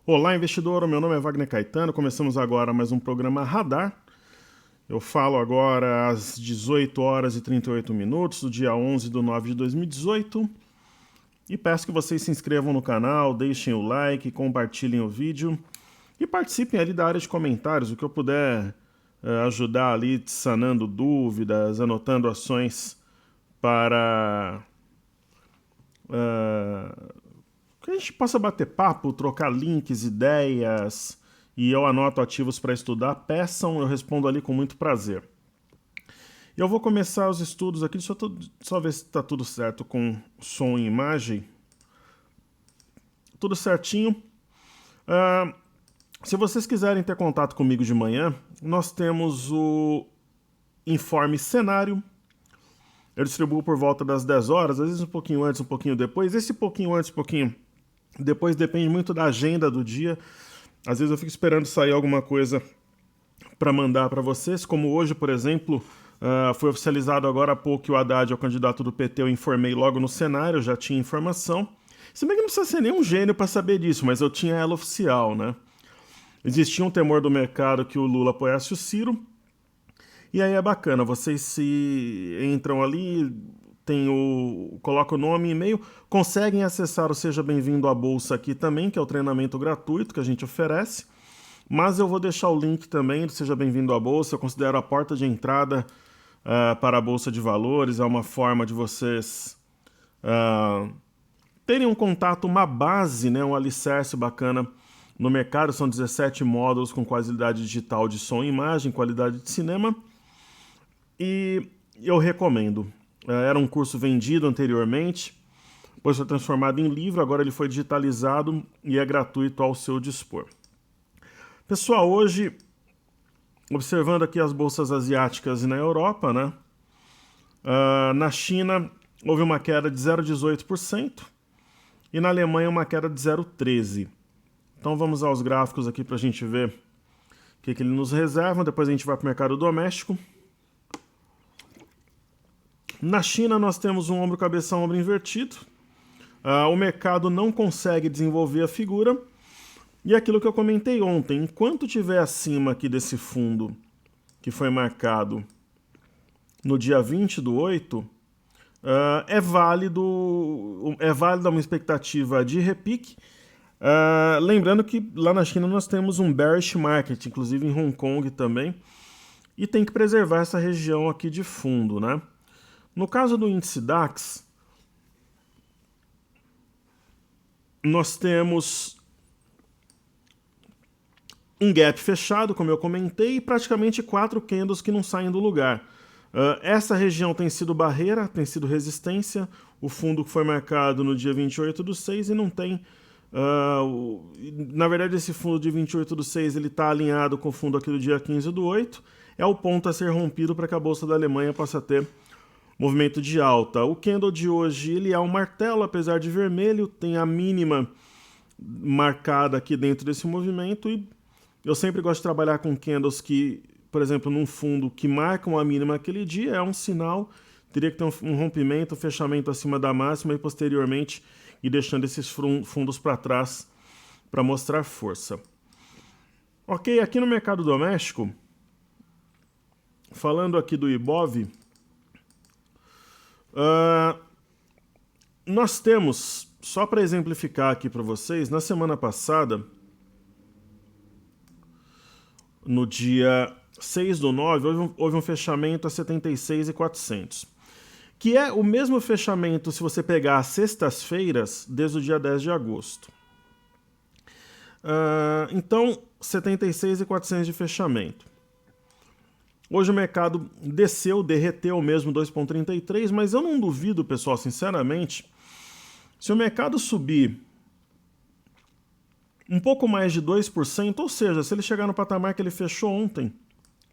Olá, investidor. O meu nome é Wagner Caetano. Começamos agora mais um programa Radar. Eu falo agora às 18 horas e 38 minutos do dia 11 de nove de 2018 e peço que vocês se inscrevam no canal, deixem o like, compartilhem o vídeo e participem ali da área de comentários, o que eu puder ajudar ali, sanando dúvidas, anotando ações para que a gente possa bater papo, trocar links, ideias, e eu anoto ativos para estudar. Peçam, eu respondo ali com muito prazer. E eu vou começar os estudos aqui, deixa eu só ver se está tudo certo com som e imagem. Tudo certinho. Se vocês quiserem ter contato comigo de manhã, nós temos o Informe Cenário. Eu distribuo por volta das 10 horas, às vezes um pouquinho antes, um pouquinho depois. Esse pouquinho antes, um pouquinho depois depende muito da agenda do dia. Às vezes eu fico esperando sair alguma coisa para mandar para vocês, como hoje, por exemplo, foi oficializado agora há pouco que o Haddad é o candidato do PT, eu informei logo no cenário, eu já tinha informação. Se bem que não precisa ser nenhum gênio para saber disso, mas eu tinha ela oficial, né? Existia um temor do mercado que o Lula apoiasse o Ciro, e aí é bacana, vocês se entram ali, coloca o nome e e-mail, conseguem acessar o Seja Bem-vindo à Bolsa aqui também, que é o treinamento gratuito que a gente oferece, mas eu vou deixar o link também do Seja Bem-vindo à Bolsa, eu considero a porta de entrada para a Bolsa de Valores, é uma forma de vocês terem um contato, uma base, né, um alicerce bacana no mercado. São 17 módulos com qualidade digital de som e imagem, qualidade de cinema, e eu recomendo. Era um curso vendido anteriormente, depois foi transformado em livro, agora ele foi digitalizado e é gratuito ao seu dispor. Pessoal, hoje, observando aqui as bolsas asiáticas e na Europa, né? Na China houve uma queda de 0,18% e na Alemanha uma queda de 0,13%. Então vamos aos gráficos aqui para a gente ver o que ele nos reserva, depois a gente vai para o mercado doméstico. Na China nós temos um ombro, cabeça, ombro invertido. O mercado não consegue desenvolver a figura. E aquilo que eu comentei ontem, enquanto estiver acima aqui desse fundo que foi marcado no dia 20/8, é válida uma expectativa de repique. Lembrando que lá na China nós temos um bearish market, inclusive em Hong Kong também, e tem que preservar essa região aqui de fundo, né? No caso do índice DAX, nós temos um gap fechado, como eu comentei, e praticamente 4 candles que não saem do lugar. Essa região tem sido barreira, tem sido resistência, o fundo foi marcado no dia 28/6 e não tem... na verdade, esse fundo de 28/6 ele está alinhado com o fundo aqui do dia 15/8, é o ponto a ser rompido para que a Bolsa da Alemanha possa ter movimento de alta. O candle de hoje ele é um martelo, apesar de vermelho, tem a mínima marcada aqui dentro desse movimento, e eu sempre gosto de trabalhar com candles que, por exemplo, num fundo que marcam a mínima aquele dia, é um sinal, teria que ter um rompimento, um fechamento acima da máxima e posteriormente ir deixando esses fundos para trás para mostrar força. Ok, aqui no mercado doméstico, falando aqui do Ibov, nós temos, só para exemplificar aqui para vocês, na semana passada, no dia 6/9, houve um fechamento a 76.400, que é o mesmo fechamento se você pegar as sextas-feiras desde o dia 10 de agosto. Então, 76.400 de fechamento. Hoje o mercado desceu, derreteu mesmo 2,33, mas eu não duvido, pessoal, sinceramente, se o mercado subir um pouco mais de 2%, ou seja, se ele chegar no patamar que ele fechou ontem,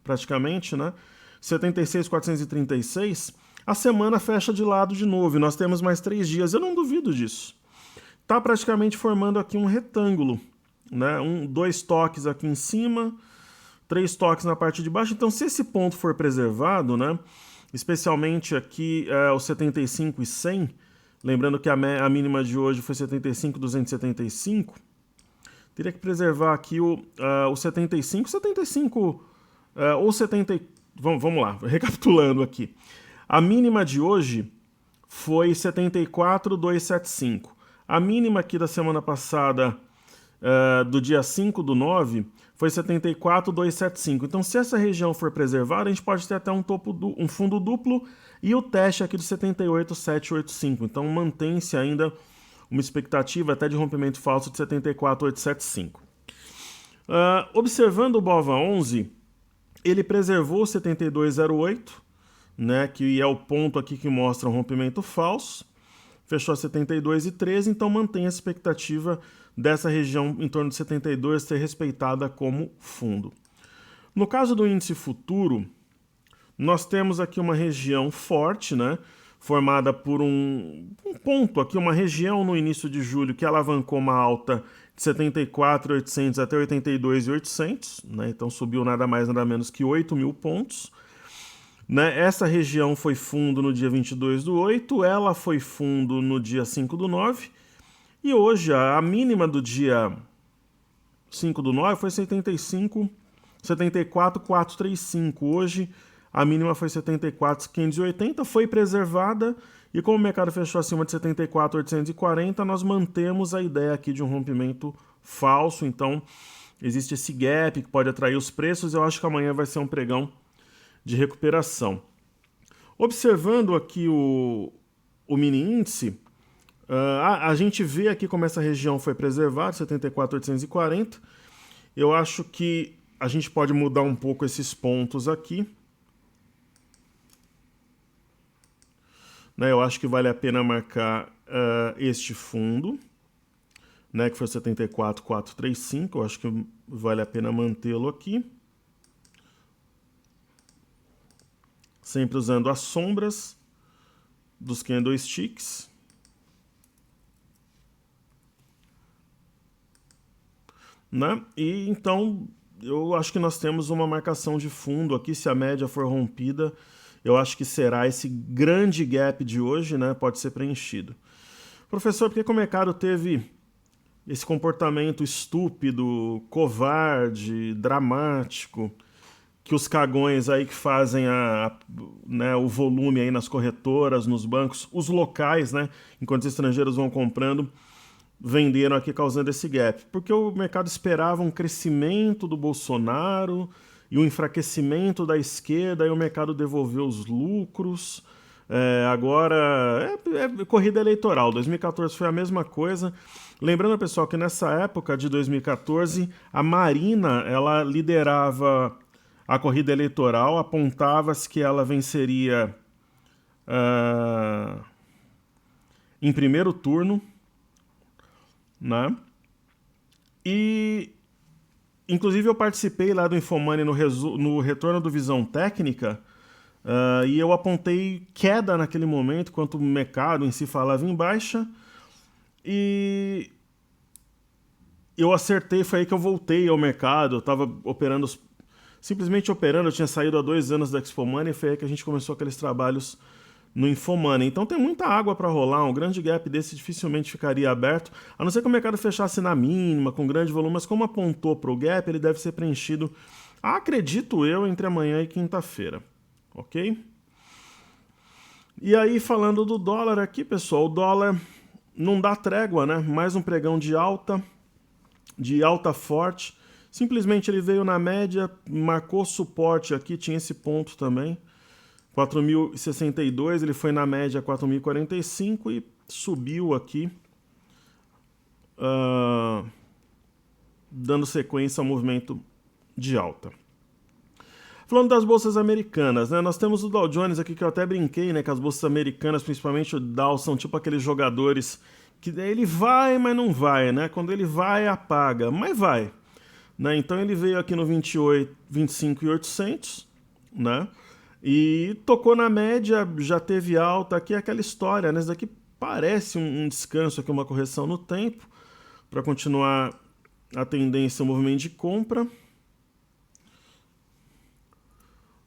praticamente, né, 76.436, a semana fecha de lado de novo, e nós temos mais 3 dias, eu não duvido disso. Está praticamente formando aqui um retângulo, né, 2 toques aqui em cima, 3 toques na parte de baixo. Então, se esse ponto for preservado, né, especialmente aqui os 75.100, lembrando que a mínima de hoje foi 75.275, Teria que preservar aqui o 75, 75 ou 70. Vamos lá, recapitulando aqui. A mínima de hoje foi 74,275. A mínima aqui da semana passada, do dia 5/9, foi 74,275. Então, se essa região for preservada, a gente pode ter até um fundo duplo e o teste aqui de 78,785. Então, mantém-se ainda uma expectativa até de rompimento falso de 74,875. Observando o BOVA11, ele preservou 72,08, né, que é o ponto aqui que mostra um rompimento falso. Fechou a 72,13, então mantém a expectativa dessa região em torno de 72 ser respeitada como fundo. No caso do índice futuro, nós temos aqui uma região forte, né, formada por um ponto aqui, uma região no início de julho que alavancou uma alta de 74.800 até 82.800, né, então subiu nada mais nada menos que 8.000 pontos. Né? Essa região foi fundo no dia 22/8, ela foi fundo no dia 5/9, e hoje a mínima do dia 5/9 foi 74.435. Hoje a mínima foi 74.580, foi preservada, e como o mercado fechou acima de 74.840, nós mantemos a ideia aqui de um rompimento falso. Então existe esse gap que pode atrair os preços. Eu acho que amanhã vai ser um pregão de recuperação. Observando aqui o mini índice, a gente vê aqui como essa região foi preservada, 74.840. Eu acho que a gente pode mudar um pouco esses pontos aqui. Né, eu acho que vale a pena marcar este fundo, né, que foi 74.435. Eu acho que vale a pena mantê-lo aqui. Sempre usando as sombras dos candlesticks. Né? E então eu acho que nós temos uma marcação de fundo aqui. Se a média for rompida, eu acho que será esse grande gap de hoje, né? Pode ser preenchido. Professor, por que o mercado teve esse comportamento estúpido, covarde, dramático, que os cagões aí que fazem né, o volume aí nas corretoras, nos bancos, os locais, né, enquanto os estrangeiros vão comprando, venderam aqui causando esse gap? Porque o mercado esperava um crescimento do Bolsonaro e um enfraquecimento da esquerda, e o mercado devolveu os lucros. Agora é corrida eleitoral. 2014 foi a mesma coisa. Lembrando, pessoal, que nessa época de 2014, a Marina, ela liderava a corrida eleitoral, apontava-se que ela venceria em primeiro turno, né? E, inclusive, eu participei lá do Infomoney no retorno do Visão Técnica, e eu apontei queda naquele momento, enquanto o mercado em si falava em baixa, e eu acertei. Foi aí que eu voltei ao mercado. Eu estava simplesmente operando. Eu tinha saído há 2 anos da Expo Money, foi aí que a gente começou aqueles trabalhos no Infomoney. Então tem muita água para rolar. Um grande gap desse dificilmente ficaria aberto, a não ser que o mercado fechasse na mínima, com grande volume, mas como apontou para o gap, ele deve ser preenchido, acredito eu, entre amanhã e quinta-feira. Ok? E aí, falando do dólar aqui, pessoal, o dólar não dá trégua, né? Mais um pregão de alta forte. Simplesmente ele veio na média, marcou suporte aqui, tinha esse ponto também, 4.062, ele foi na média 4.045 e subiu aqui, dando sequência ao movimento de alta. Falando das bolsas americanas, né, nós temos o Dow Jones aqui, que eu até brinquei, né, que as bolsas americanas, principalmente o Dow, são tipo aqueles jogadores que ele vai, mas não vai, né? Quando ele vai, apaga, mas vai. Né? Então ele veio aqui no 25.800, né? E tocou na média, já teve alta aqui, aquela história, né? Isso daqui parece um descanso aqui, uma correção no tempo, para continuar a tendência, o movimento de compra.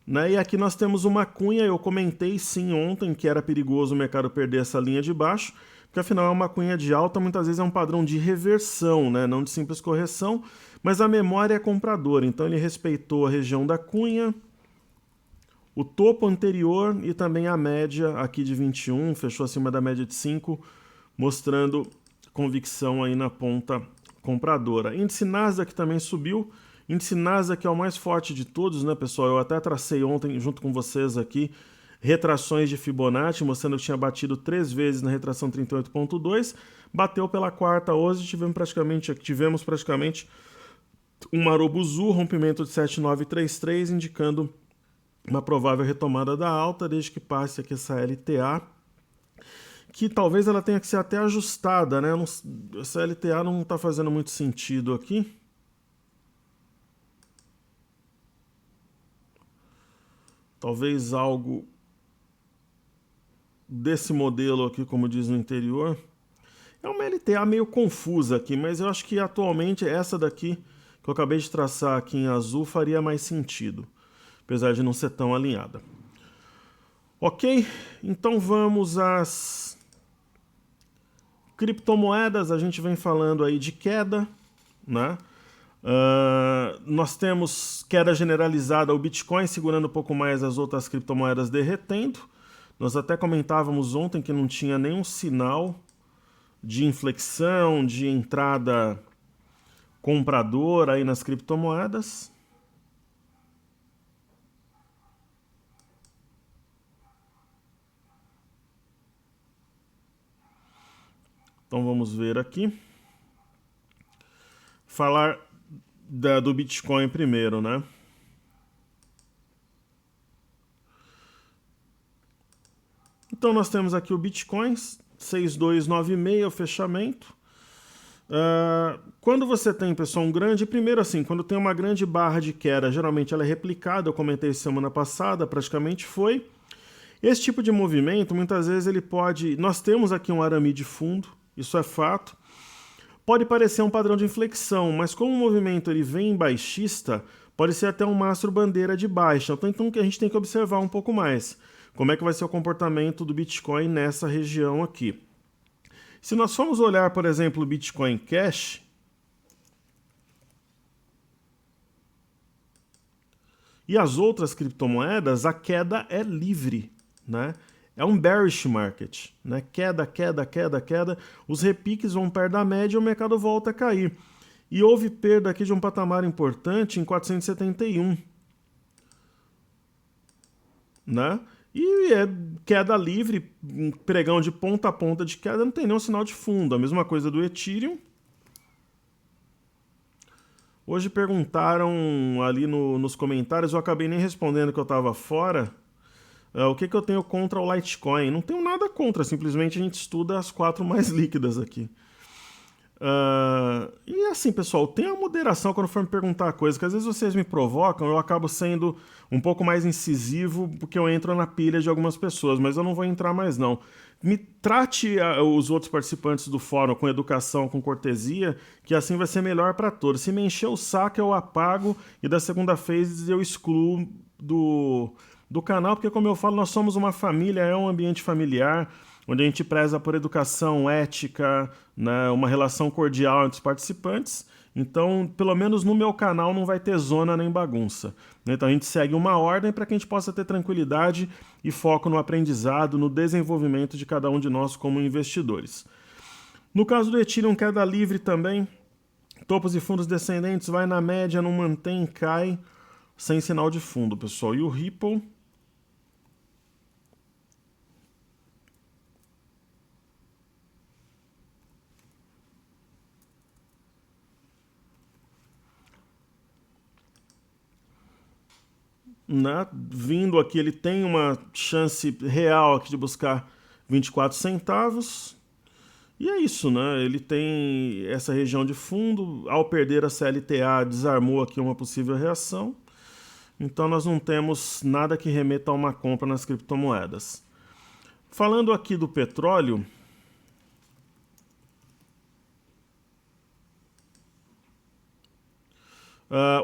Né? E aqui nós temos uma cunha. Eu comentei sim ontem que era perigoso o mercado perder essa linha de baixo, porque afinal é uma cunha de alta, muitas vezes é um padrão de reversão, né? Não de simples correção, mas a memória é compradora, então ele respeitou a região da cunha, o topo anterior e também a média aqui de 21, fechou acima da média de 5, mostrando convicção aí na ponta compradora. Índice Nasdaq também subiu. Índice Nasdaq é o mais forte de todos, né, pessoal? Eu até tracei ontem junto com vocês aqui retrações de Fibonacci, mostrando que tinha batido 3 vezes na retração 38.2, bateu pela quarta hoje, tivemos praticamente um Marubuzu, rompimento de 7933, indicando uma provável retomada da alta, desde que passe aqui essa LTA, que talvez ela tenha que ser até ajustada, né? Essa LTA não está fazendo muito sentido aqui. Talvez algo desse modelo aqui, como diz no interior. É uma LTA meio confusa aqui, mas eu acho que atualmente essa daqui, que eu acabei de traçar aqui em azul, faria mais sentido, apesar de não ser tão alinhada. Ok? Então vamos às criptomoedas. A gente vem falando aí de queda, né? Nós temos queda generalizada, o Bitcoin segurando um pouco mais, as outras criptomoedas derretendo. Nós até comentávamos ontem que não tinha nenhum sinal de inflexão, de entrada compradora aí nas criptomoedas. Então vamos ver aqui. Falar do Bitcoin primeiro, né? Então nós temos aqui o Bitcoin, 6.296 o fechamento. Quando você tem, pessoal, primeiro assim, quando tem uma grande barra de queda, geralmente ela é replicada, eu comentei semana passada, praticamente foi. Esse tipo de movimento, muitas vezes ele pode... Nós temos aqui um arame de fundo, isso é fato. Pode parecer um padrão de inflexão, mas como o movimento ele vem baixista, pode ser até um mastro bandeira de baixa. Então a gente tem que observar um pouco mais como é que vai ser o comportamento do Bitcoin nessa região aqui. Se nós formos olhar, por exemplo, o Bitcoin Cash, e as outras criptomoedas, a queda é livre, né? É um bearish market, né? Queda, queda, queda, queda. Os repiques vão perto da média e o mercado volta a cair. E houve perda aqui de um patamar importante em 471, né? E é queda livre, pregão de ponta a ponta de queda, não tem nenhum sinal de fundo. A mesma coisa do Ethereum. Hoje perguntaram ali nos comentários, eu acabei nem respondendo que eu estava fora, o que eu tenho contra o Litecoin. Não tenho nada contra, simplesmente a gente estuda as 4 mais líquidas aqui. E assim, pessoal, tenha moderação quando for me perguntar coisas, que às vezes vocês me provocam, eu acabo sendo um pouco mais incisivo, porque eu entro na pilha de algumas pessoas, mas eu não vou entrar mais não. Me trate os outros participantes do fórum com educação, com cortesia, que assim vai ser melhor para todos. Se me encher o saco, eu apago, e da segunda vez eu excluo do canal, porque como eu falo, nós somos uma família, é um ambiente familiar, onde a gente preza por educação, ética, né, uma relação cordial entre os participantes. Então, pelo menos no meu canal não vai ter zona nem bagunça. Então a gente segue uma ordem para que a gente possa ter tranquilidade e foco no aprendizado, no desenvolvimento de cada um de nós como investidores. No caso do Ethereum, queda livre também. Topos e fundos descendentes, vai na média, não mantém, cai, sem sinal de fundo, pessoal. E o Ripple... né, vindo aqui, ele tem uma chance real aqui de buscar 24 centavos. E é isso, né? Ele tem essa região de fundo. Ao perder a CLTA, desarmou aqui uma possível reação. Então nós não temos nada que remeta a uma compra nas criptomoedas. Falando aqui do petróleo...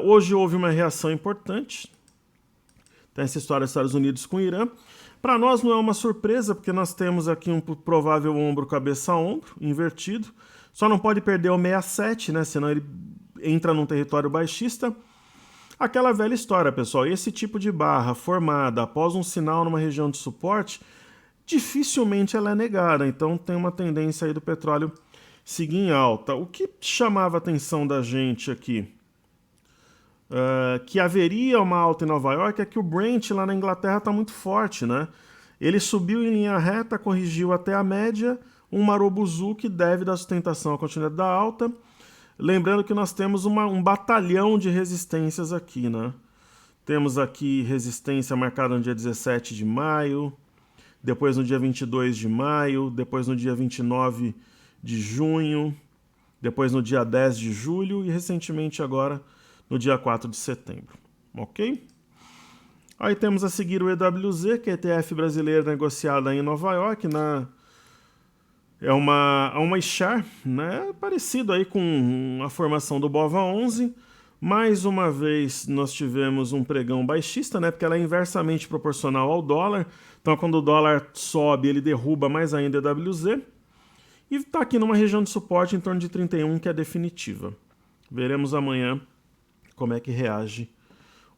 hoje houve uma reação importante. Tem essa história dos Estados Unidos com o Irã. Para nós não é uma surpresa, porque nós temos aqui um provável ombro cabeça-ombro invertido. Só não pode perder o 67, né? Senão ele entra num território baixista. Aquela velha história, pessoal. Esse tipo de barra formada após um sinal numa região de suporte, dificilmente ela é negada. Então tem uma tendência aí do petróleo seguir em alta. O que chamava a atenção da gente aqui, que haveria uma alta em Nova York, é que o Brent lá na Inglaterra está muito forte, né? Ele subiu em linha reta, corrigiu até a média, um marobuzu que deve dar sustentação à continuidade da alta. Lembrando que nós temos um batalhão de resistências aqui, né? Temos aqui resistência marcada no dia 17 de maio, depois no dia 22 de maio, depois no dia 29 de junho, depois no dia 10 de julho e recentemente agora no dia 4 de setembro, ok? Aí temos a seguir o EWZ, que é a ETF brasileira negociada em Nova York, é uma iShare, né? Parecido aí com a formação do BOVA11. Mais uma vez nós tivemos um pregão baixista, né? Porque ela é inversamente proporcional ao dólar. Então quando o dólar sobe, ele derruba mais ainda o EWZ. E está aqui numa região de suporte em torno de 31, que é definitiva. Veremos amanhã como é que reage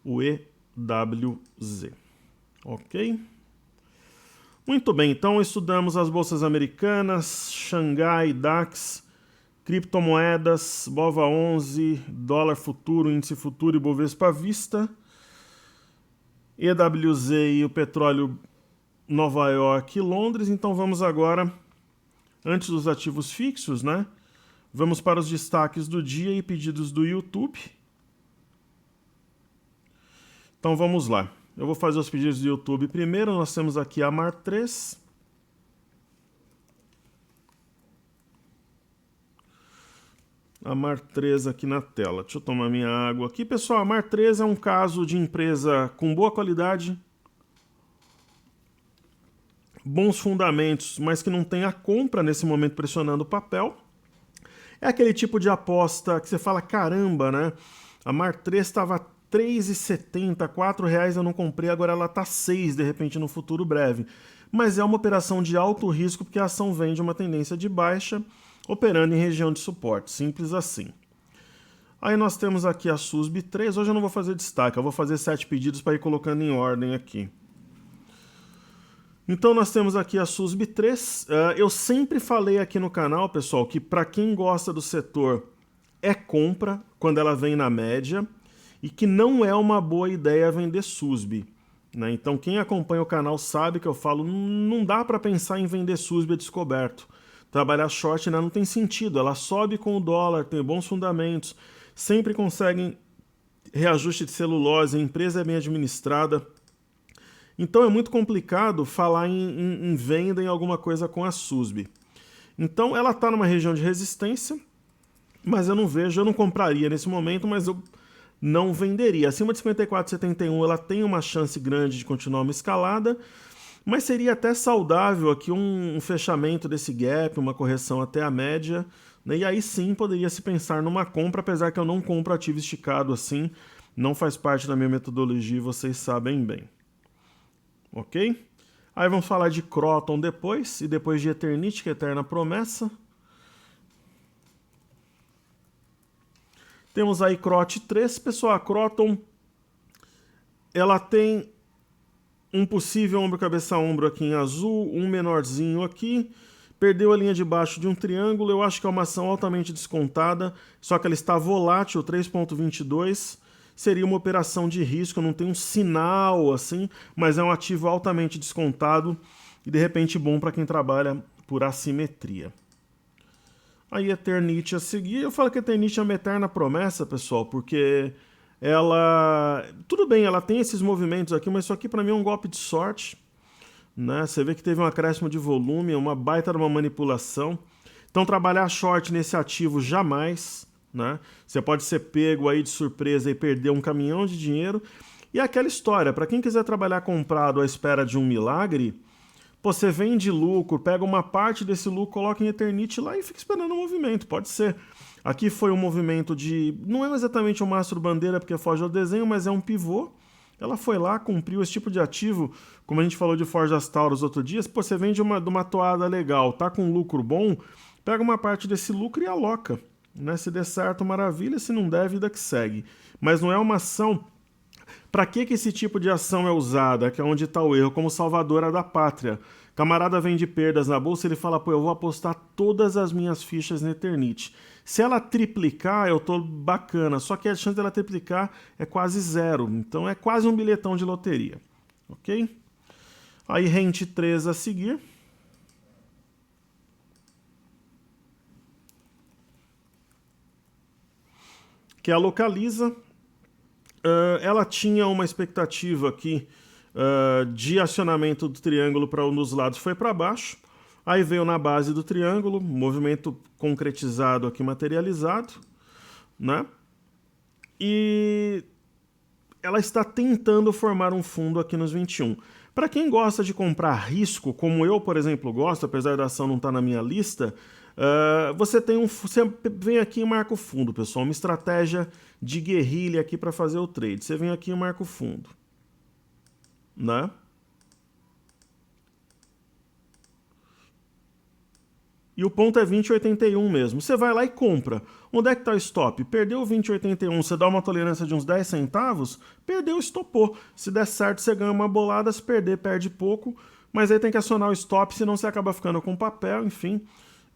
o EWZ. Ok? Muito bem, então estudamos as bolsas americanas, Xangai, DAX, criptomoedas, BOVA11, dólar futuro, índice futuro e Bovespa à vista, EWZ e o petróleo Nova York e Londres. Então vamos agora, antes dos ativos fixos, né? Vamos para os destaques do dia e pedidos do YouTube. Então vamos lá. Eu vou fazer os pedidos do YouTube primeiro. Nós temos aqui a Mar3. A Mar3 aqui na tela. Deixa eu tomar minha água aqui. Pessoal, a Mar3 é um caso de empresa com boa qualidade, bons fundamentos, mas que não tem a compra nesse momento pressionando o papel. É aquele tipo de aposta que você fala, caramba, né? A Mar3 estava R$3,70, R$4 eu não comprei, agora ela está 6 de repente no futuro breve. Mas é uma operação de alto risco porque a ação vem de uma tendência de baixa, operando em região de suporte, simples assim. Aí nós temos aqui a SUSB3, hoje eu não vou fazer destaque, eu vou fazer 7 pedidos para ir colocando em ordem aqui. Então nós temos aqui a SUSB3, eu sempre falei aqui no canal, pessoal, que para quem gosta do setor é compra quando ela vem na média, e que não é uma boa ideia vender SUSB, né? Então quem acompanha o canal sabe que eu falo, não dá para pensar em vender SUSB a descoberto. Trabalhar short, né, não tem sentido, ela sobe com o dólar, tem bons fundamentos, sempre conseguem reajuste de celulose, a empresa é bem administrada. Então é muito complicado falar em venda em alguma coisa com a SUSB. Então ela está numa região de resistência, mas eu não compraria nesse momento, mas eu não venderia. Acima de 54,71 ela tem uma chance grande de continuar uma escalada, mas seria até saudável aqui um fechamento desse gap, uma correção até a média, né? E aí sim poderia se pensar numa compra, apesar que eu não compro ativo esticado assim, não faz parte da minha metodologia, vocês sabem bem. Ok? Aí vamos falar de Croton depois, e depois de Eternit, que é Eterna Promessa. Temos aí CROT 3, pessoal, a Croton, ela tem um possível ombro-cabeça-ombro aqui em azul, um menorzinho aqui, perdeu a linha de baixo de um triângulo, eu acho que é uma ação altamente descontada, só que ela está volátil, 3,22, seria uma operação de risco, não tem um sinal assim, mas é um ativo altamente descontado e de repente bom para quem trabalha por assimetria. Aí Eternit a seguir, eu falo que Eternit é uma eterna promessa, pessoal, porque ela... Tudo bem, ela tem esses movimentos aqui, mas isso aqui para mim é um golpe de sorte, né? Você vê que teve um acréscimo de volume, uma baita de uma manipulação. Então trabalhar short nesse ativo jamais, né? Você pode ser pego aí de surpresa e perder um caminhão de dinheiro. E aquela história, para quem quiser trabalhar comprado à espera de um milagre, você vende lucro, pega uma parte desse lucro, coloca em Eternit lá e fica esperando o movimento, pode ser. Aqui foi um movimento de... Não é exatamente um mastro bandeira porque foge ao desenho, mas é um pivô, ela foi lá, cumpriu esse tipo de ativo, como a gente falou de Forjas Taurus outro dia, pô, você vende de uma toada legal, tá com lucro bom, pega uma parte desse lucro e aloca. Né? Se der certo, maravilha, se não der, vida que segue. Mas não é uma ação. Para que esse tipo de ação é usada? Que é onde está o erro, como salvadora da pátria. Camarada vende perdas na bolsa, ele fala, pô, eu vou apostar todas as minhas fichas na Eternit. Se ela triplicar, eu tô bacana, só que a chance dela triplicar é quase zero, então é quase um bilhetão de loteria, ok? Aí rente 3 a seguir. Que é a Localiza. Ela tinha uma expectativa aqui de acionamento do triângulo para um dos lados, foi para baixo. Aí veio na base do triângulo, movimento concretizado aqui, materializado, né? E ela está tentando formar um fundo aqui nos 21. Para quem gosta de comprar risco, como eu, por exemplo, gosto, apesar da ação não estar na minha lista, você vem aqui e marca o fundo, pessoal. Uma estratégia de guerrilha aqui para fazer o trade. Você vem aqui e marca o fundo, né? E o ponto é 20,81 mesmo. Você vai lá e compra. Onde é que está o stop? Perdeu 20,81, você dá uma tolerância de uns 10 centavos, perdeu, estopou. Se der certo, você ganha uma bolada, se perder, perde pouco. Mas aí tem que acionar o stop, senão você acaba ficando com papel, enfim.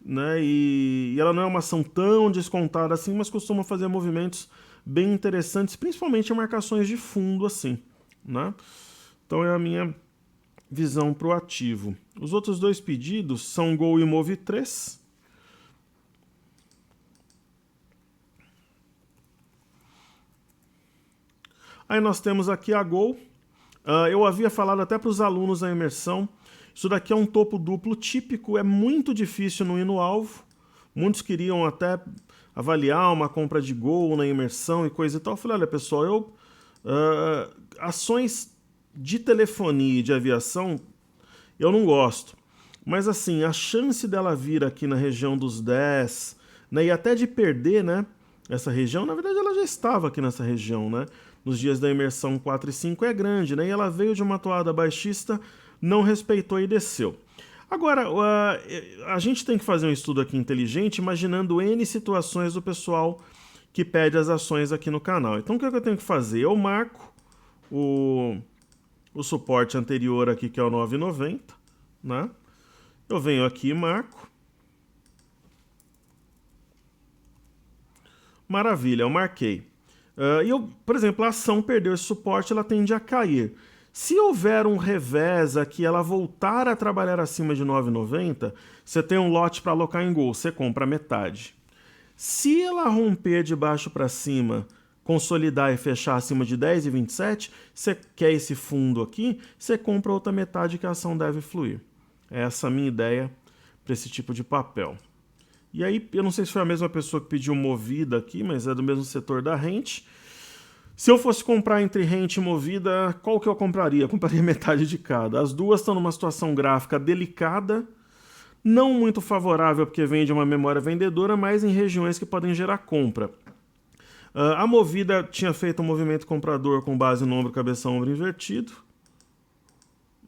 Né? E ela não é uma ação tão descontada assim, mas costuma fazer movimentos bem interessantes, principalmente em marcações de fundo assim. Né? Então é a minha visão para o ativo. Os outros dois pedidos são Gol e Move 3. Aí nós temos aqui a Gol. Eu havia falado até para os alunos da imersão. Isso daqui é um topo duplo típico, é muito difícil não ir no alvo. Muitos queriam até avaliar uma compra de Gol na imersão e coisa e tal. Eu falei, olha pessoal, ações de telefonia e de aviação eu não gosto. Mas assim, a chance dela vir aqui na região dos 10, né, e até de perder, né, essa região, na verdade ela já estava aqui nessa região, né, nos dias da imersão 4 e 5 é grande, né, e ela veio de uma toada baixista, não respeitou e desceu. Agora, a gente tem que fazer um estudo aqui inteligente, imaginando N situações do pessoal que pede as ações aqui no canal. Então o que eu tenho que fazer? Eu marco o suporte anterior aqui, que é o 9,90, né? Eu venho aqui e marco. Maravilha, eu marquei. Por exemplo, a ação perdeu esse suporte, ela tende a cair. Se houver um revés aqui, ela voltar a trabalhar acima de 9,90, você tem um lote para alocar em Gol, você compra metade. Se ela romper de baixo para cima, consolidar e fechar acima de 10,27, você quer esse fundo aqui, você compra outra metade que a ação deve fluir. Essa é a minha ideia para esse tipo de papel. E aí, eu não sei se foi a mesma pessoa que pediu Movida aqui, mas é do mesmo setor da Rente. Se eu fosse comprar entre Rente e Movida, qual que eu compraria? Eu compraria metade de cada. As duas estão numa situação gráfica delicada, não muito favorável porque vem de uma memória vendedora, mas em regiões que podem gerar compra. A Movida tinha feito um movimento comprador com base no ombro, cabeça, ombro invertido,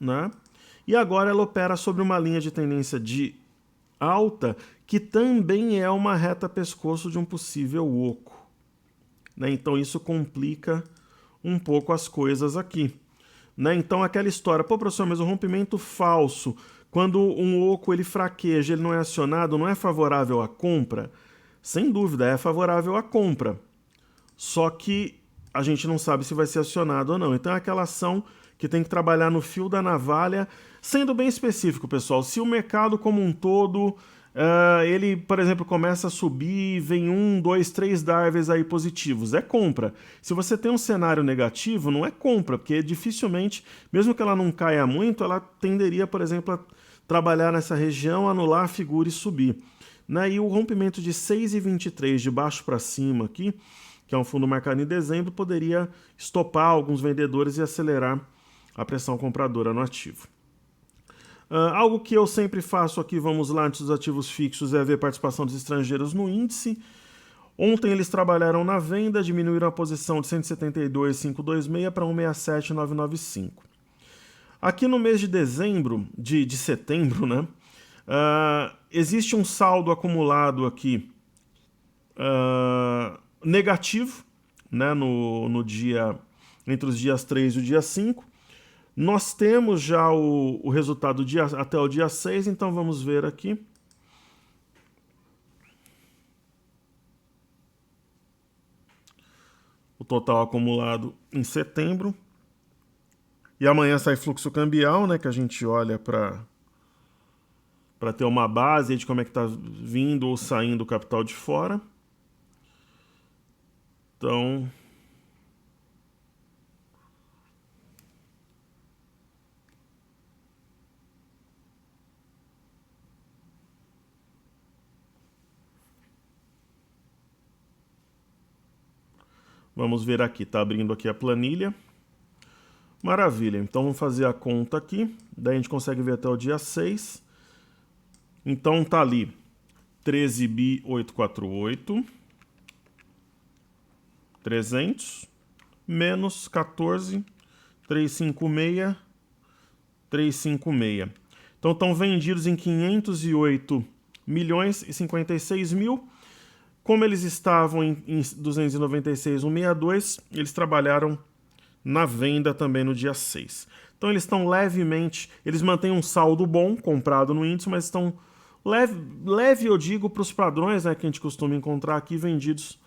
né? E agora ela opera sobre uma linha de tendência de alta, que também é uma reta pescoço de um possível oco. Né? Então isso complica um pouco as coisas aqui. Né? Então aquela história, pô professor, mas o rompimento falso, quando um oco ele fraqueja, ele não é acionado, não é favorável à compra? Sem dúvida, é favorável à compra. Só que a gente não sabe se vai ser acionado ou não. Então é aquela ação que tem que trabalhar no fio da navalha, sendo bem específico, pessoal. Se o mercado como um todo, ele, por exemplo, começa a subir, vem 1, 2, 3 drivers aí positivos, é compra. Se você tem um cenário negativo, não é compra, porque dificilmente, mesmo que ela não caia muito, ela tenderia, por exemplo, a trabalhar nessa região, anular a figura e subir. Né? E o rompimento de 6,23 de baixo para cima aqui, que é um fundo marcado em dezembro, poderia estopar alguns vendedores e acelerar a pressão compradora no ativo. Algo que eu sempre faço aqui, vamos lá, antes dos ativos fixos, é ver a participação dos estrangeiros no índice. Ontem eles trabalharam na venda, diminuíram a posição de 172.526 para 167.995. Aqui no mês de dezembro, de setembro, né? Existe um saldo acumulado aqui negativo, né, no dia, entre os dias 3 e o dia 5. Nós temos já o resultado até o dia 6, então vamos ver aqui. O total acumulado em setembro. E amanhã sai fluxo cambial, né, que a gente olha para ter uma base de como é que está vindo ou saindo o capital de fora. Então, vamos ver aqui, tá abrindo aqui a planilha. Maravilha, então vamos fazer a conta aqui, daí a gente consegue ver até o dia 6. Então tá ali 13.848, 300, menos 14.356, 356. Então estão vendidos em 508 milhões e 56 mil. Como eles estavam em 296.162, eles trabalharam na venda também no dia 6. Então eles estão levemente, eles mantêm um saldo bom comprado no índice, mas estão leve eu digo, para os padrões, né, que a gente costuma encontrar aqui vendidos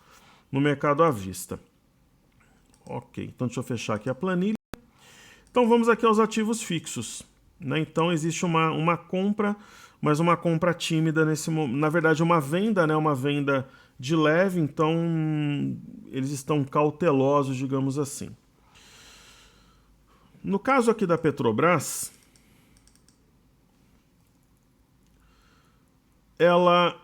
no mercado à vista. Ok, então deixa eu fechar aqui a planilha. Então vamos aqui aos ativos fixos, né? Então existe uma compra, mas uma compra tímida nesse momento. Na verdade, uma venda, né? Uma venda de leve, então eles estão cautelosos, digamos assim. No caso aqui da Petrobras, ela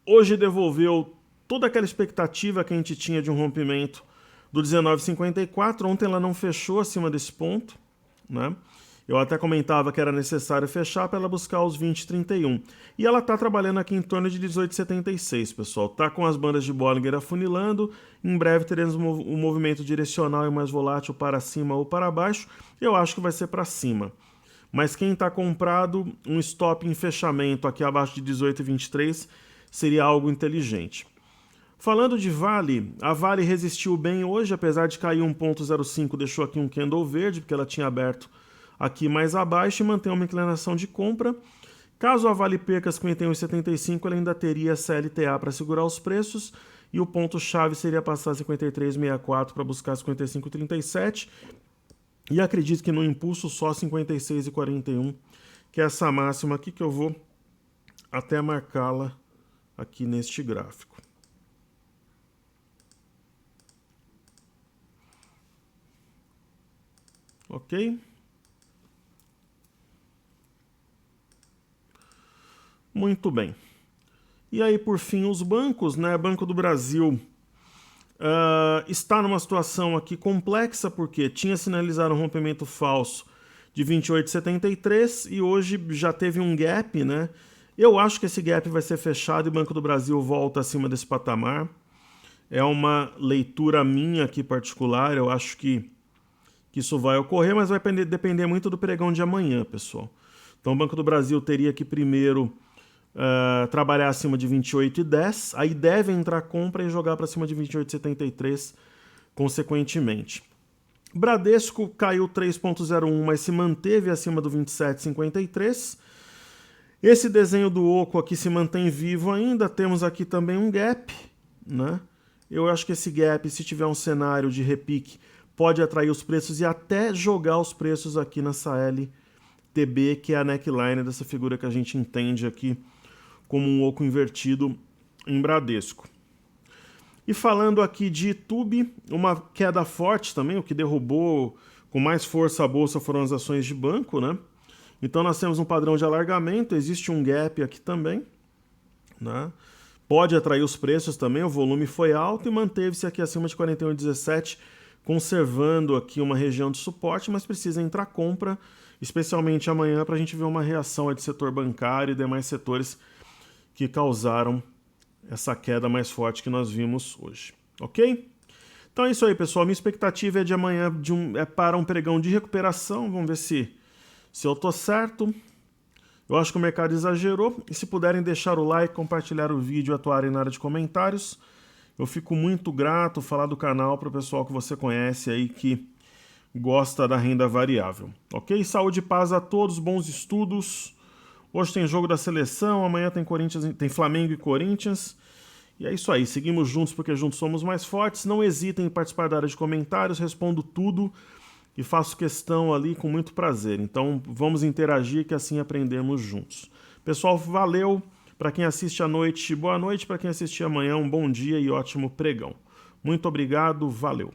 hoje devolveu toda aquela expectativa que a gente tinha de um rompimento do 19,54. Ontem ela não fechou acima desse ponto, né? Eu até comentava que era necessário fechar para ela buscar os 20,31. E ela está trabalhando aqui em torno de 18,76, pessoal. Está com as bandas de Bollinger afunilando. Em breve teremos um movimento direcional e mais volátil para cima ou para baixo. Eu acho que vai ser para cima. Mas quem está comprado, um stop em fechamento aqui abaixo de 18,23 seria algo inteligente. Falando de Vale, a Vale resistiu bem hoje, apesar de cair 1,05, deixou aqui um candle verde, porque ela tinha aberto aqui mais abaixo e mantém uma inclinação de compra. Caso a Vale perca 51,75, ela ainda teria CLTA para segurar os preços e o ponto-chave seria passar 53,64 para buscar 55,37. E acredito que no impulso só 56,41, que é essa máxima aqui que eu vou até marcá-la aqui neste gráfico. Ok? Muito bem. E aí, por fim, os bancos, né? Banco do Brasil está numa situação aqui complexa, porque tinha sinalizado um rompimento falso de 28,73 e hoje já teve um gap, né? Eu acho que esse gap vai ser fechado e o Banco do Brasil volta acima desse patamar. É uma leitura minha aqui particular, eu acho que isso vai ocorrer, mas vai depender muito do pregão de amanhã, pessoal. Então o Banco do Brasil teria que primeiro trabalhar acima de 28,10, aí deve entrar compra e jogar para cima de 28,73 consequentemente. Bradesco caiu 3,01, mas se manteve acima do 27,53. Esse desenho do oco aqui se mantém vivo ainda, temos aqui também um gap, né? Eu acho que esse gap, se tiver um cenário de repique, pode atrair os preços e até jogar os preços aqui nessa LTB, que é a neckline dessa figura que a gente entende aqui como um oco invertido em Bradesco. E falando aqui de YouTube, uma queda forte também, o que derrubou com mais força a bolsa foram as ações de banco, né? Então nós temos um padrão de alargamento, existe um gap aqui também, né? Pode atrair os preços também, o volume foi alto e manteve-se aqui acima de 41,17, conservando aqui uma região de suporte, mas precisa entrar compra, especialmente amanhã, para a gente ver uma reação de setor bancário e demais setores que causaram essa queda mais forte que nós vimos hoje, ok? Então é isso aí, pessoal. Minha expectativa é de amanhã é para um pregão de recuperação. Vamos ver se eu tô certo. Eu acho que o mercado exagerou. E se puderem deixar o like, compartilhar o vídeo e atuarem na área de comentários, eu fico muito grato. Falar do canal para o pessoal que você conhece aí que gosta da renda variável. Ok? Saúde e paz a todos, bons estudos. Hoje tem jogo da seleção, amanhã tem Flamengo e Corinthians. E é isso aí, seguimos juntos porque juntos somos mais fortes. Não hesitem em participar da área de comentários, respondo tudo e faço questão ali com muito prazer. Então vamos interagir que assim aprendemos juntos. Pessoal, valeu. Para quem assiste à noite, boa noite. Para quem assistir amanhã, um bom dia e ótimo pregão. Muito obrigado, valeu.